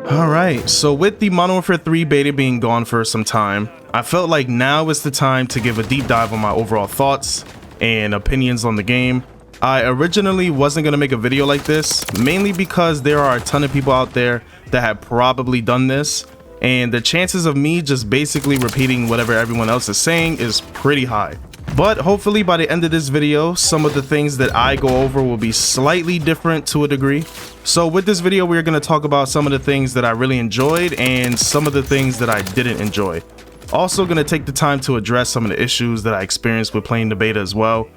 Alright, so with the Modern Warfare 3 beta being gone for some time, I felt like now is the time to give a deep dive on my overall thoughts and opinions on the game. I originally wasn't going to make a video like this, mainly because there are a ton of people out there that have probably done this, and the chances of me just basically repeating whatever everyone else is saying is pretty high. But hopefully by the end of this video, some of the things that I go over will be slightly different to a degree. So with this video, we're going to talk about some of the things that I really enjoyed and some of the things that I didn't enjoy. Also going to take the time to address some of the issues that I experienced with playing the beta as well.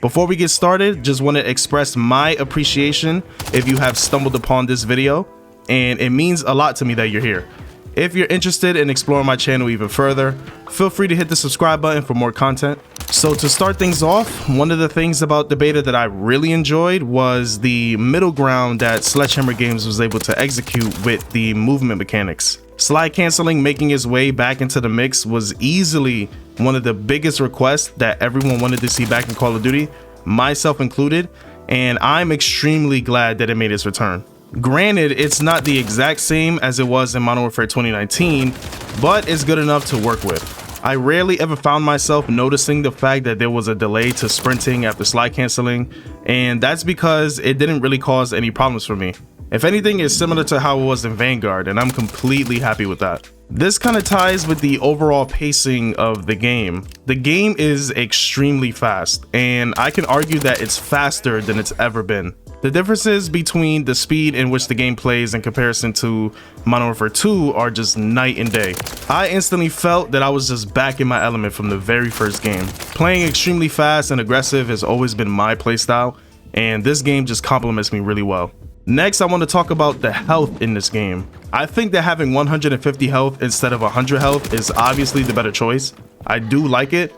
Before we get started, just want to express my appreciation if you have stumbled upon this video, and it means a lot to me that you're here. If you're interested in exploring my channel even further, feel free to hit the subscribe button for more content. So to start things off, one of the things about the beta that I really enjoyed was the middle ground that Sledgehammer Games was able to execute with the movement mechanics. Slide canceling making its way back into the mix was easily one of the biggest requests that everyone wanted to see back in Call of Duty, myself included, and I'm extremely glad that it made its return. Granted, it's not the exact same as it was in Modern Warfare 2019, but it's good enough to work with. I rarely ever found myself noticing the fact that there was a delay to sprinting after slide canceling, and that's because it didn't really cause any problems for me. If anything, it's similar to how it was in Vanguard, and I'm completely happy with that. This kind of ties with the overall pacing of the game. The game is extremely fast, and I can argue that it's faster than it's ever been. The differences between the speed in which the game plays in comparison to Modern Warfare 2 are just night and day. I instantly felt that I was just back in my element from the very first game. Playing extremely fast and aggressive has always been my playstyle, and this game just complements me really well. Next, I want to talk about the health in this game. I think that having 150 health instead of 100 health is obviously the better choice. I do like it.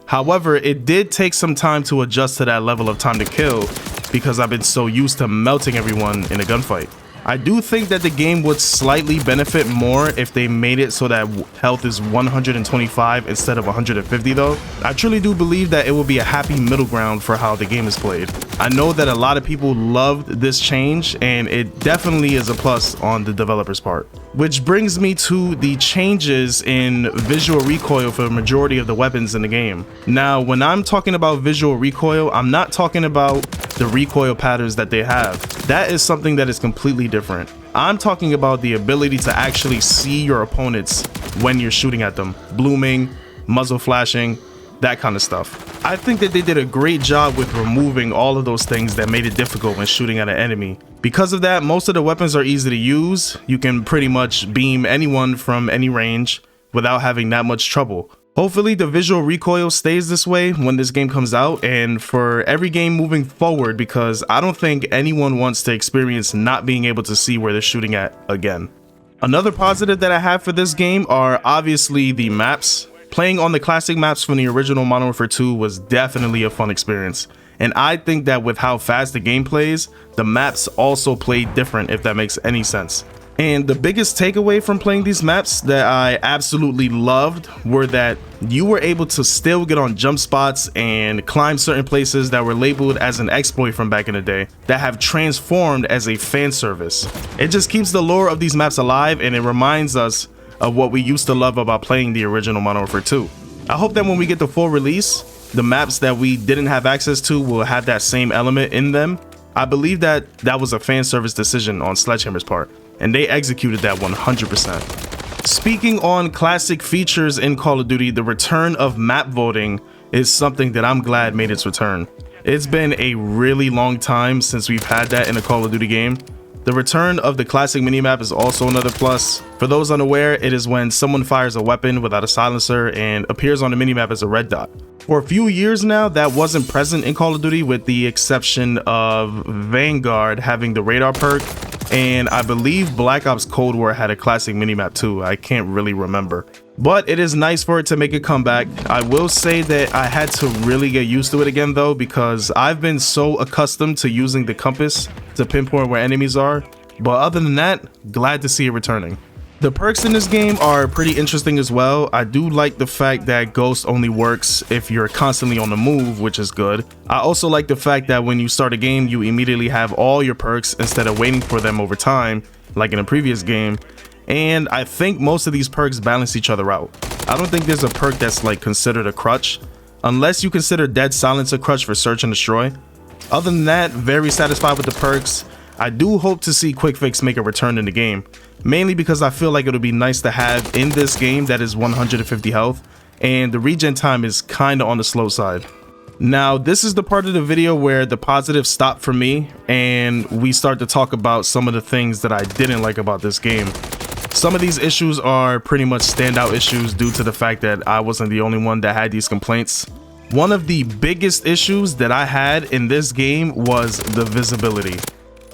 However, it did take some time to adjust to that level of time to kill because I've been so used to melting everyone in a gunfight. I do think that the game would slightly benefit more if they made it so that health is 125 instead of 150 though. I truly do believe that it will be a happy middle ground for how the game is played. I know that a lot of people loved this change, and it definitely is a plus on the developer's part. Which brings me to the changes in visual recoil for the majority of the weapons in the game. Now, when I'm talking about visual recoil, I'm not talking about the recoil patterns that they have. That is something that is completely different. I'm talking about the ability to actually see your opponents when you're shooting at them. Blooming, muzzle flashing, that kind of stuff. I think that they did a great job with removing all of those things that made it difficult when shooting at an enemy. Because of that, most of the weapons are easy to use. You can pretty much beam anyone from any range without having that much trouble. Hopefully the visual recoil stays this way when this game comes out and for every game moving forward, because I don't think anyone wants to experience not being able to see where they're shooting at again. Another positive that I have for this game are obviously the maps. Playing on the classic maps from the original Modern Warfare 2 was definitely a fun experience. And I think that with how fast the game plays, the maps also play different, if that makes any sense. And the biggest takeaway from playing these maps that I absolutely loved were that you were able to still get on jump spots and climb certain places that were labeled as an exploit from back in the day that have transformed as a fan service. It just keeps the lore of these maps alive, and it reminds us of what we used to love about playing the original Modern Warfare 2. I hope that when we get the full release, the maps that we didn't have access to will have that same element in them. I believe that that was a fan service decision on Sledgehammer's part, and they executed that 100%. Speaking on classic features in Call of Duty, the return of map voting is something that I'm glad made its return. It's been a really long time since we've had that in a Call of Duty game. The return of the classic minimap is also another plus. For those unaware, it is when someone fires a weapon without a silencer and appears on the minimap as a red dot. For a few years now, that wasn't present in Call of Duty, with the exception of Vanguard having the radar perk, and I believe Black Ops Cold War had a classic minimap too. I can't really remember. But it is nice for it to make a comeback. I will say that I had to really get used to it again though, because I've been so accustomed to using the compass to pinpoint where enemies are. But other than that, glad to see it returning. The perks in this game are pretty interesting as well. I do like the fact that Ghost only works if you're constantly on the move, which is good. I also like the fact that when you start a game, you immediately have all your perks instead of waiting for them over time, like in a previous game, and I think most of these perks balance each other out. I don't think there's a perk that's like considered a crutch, unless you consider Dead Silence a crutch for Search and Destroy. Other than that, very satisfied with the perks. I do hope to see Quick Fix make a return in the game, mainly because I feel like it'll be nice to have in this game that is 150 health, and the regen time is kinda on the slow side. Now, this is the part of the video where the positives stop for me, and we start to talk about some of the things that I didn't like about this game. Some of these issues are pretty much standout issues due to the fact that I wasn't the only one that had these complaints. One of the biggest issues that I had in this game was the visibility.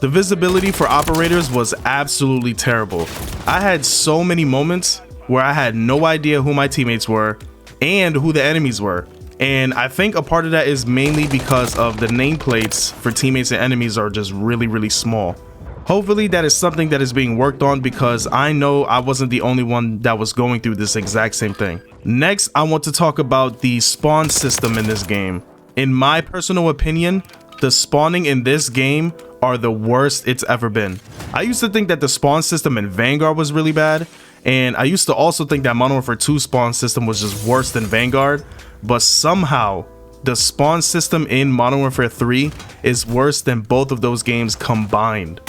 The visibility for operators was absolutely terrible. I had so many moments where I had no idea who my teammates were and who the enemies were. And I think a part of that is mainly because of the nameplates for teammates and enemies are just really small. Hopefully that is something that is being worked on, because I know I wasn't the only one that was going through this exact same thing. Next, I want to talk about the spawn system in this game. In my personal opinion, the spawning in this game are the worst it's ever been. I used to think that the spawn system in Vanguard was really bad, and I used to also think that Modern Warfare 2 spawn system was just worse than Vanguard, but somehow the spawn system in Modern Warfare 3 is worse than both of those games combined.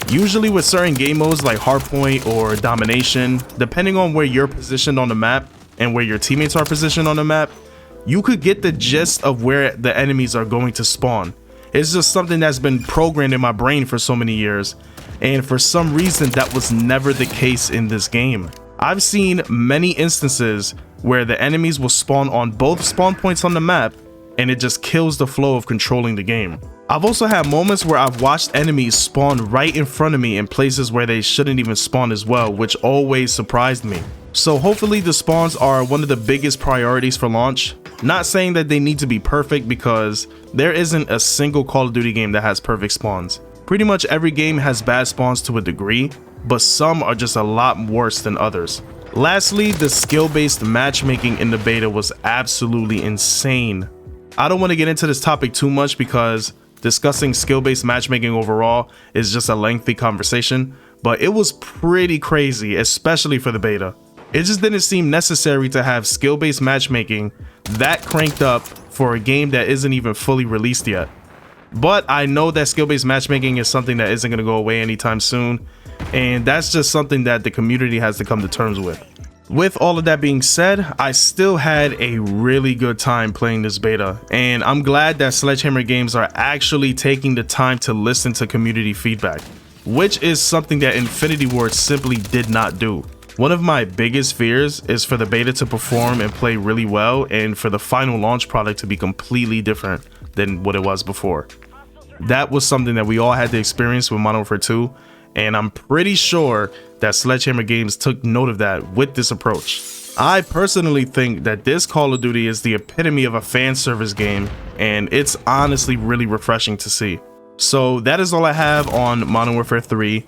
Usually with certain game modes like Hardpoint or Domination, depending on where you're positioned on the map and where your teammates are positioned on the map, you could get the gist of where the enemies are going to spawn. It's just something that's been programmed in my brain for so many years, and for some reason that was never the case in this game. I've seen many instances where the enemies will spawn on both spawn points on the map, and it just kills the flow of controlling the game. I've also had moments where I've watched enemies spawn right in front of me in places where they shouldn't even spawn as well, which always surprised me. So hopefully the spawns are one of the biggest priorities for launch. Not saying that they need to be perfect, because there isn't a single Call of Duty game that has perfect spawns. Pretty much every game has bad spawns to a degree, but some are just a lot worse than others. Lastly, the skill-based matchmaking in the beta was absolutely insane. I don't want to get into this topic too much because discussing skill-based matchmaking overall is just a lengthy conversation, but it was pretty crazy, especially for the beta. It just didn't seem necessary to have skill-based matchmaking that cranked up for a game that isn't even fully released yet. But I know that skill-based matchmaking is something that isn't going to go away anytime soon, and that's just something that the community has to come to terms with. With all of that being said, I still had a really good time playing this beta, and I'm glad that Sledgehammer Games are actually taking the time to listen to community feedback, which is something that Infinity Ward simply did not do. One of my biggest fears is for the beta to perform and play really well, and for the final launch product to be completely different than what it was before. That was something that we all had to experience with Modern Warfare 2, and I'm pretty sure that Sledgehammer Games took note of that with this approach. I personally think that this Call of Duty is the epitome of a fan service game, and it's honestly really refreshing to see. So that is all I have on Modern Warfare 3.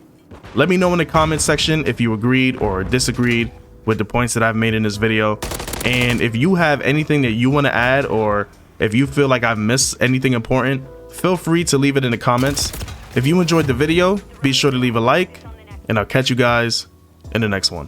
Let me know in the comment section if you agreed or disagreed with the points that I've made in this video, and if you have anything that you want to add, or if you feel like I've missed anything important, feel free to leave it in the comments. If you enjoyed the video, be sure to leave a like, and I'll catch you guys in the next one.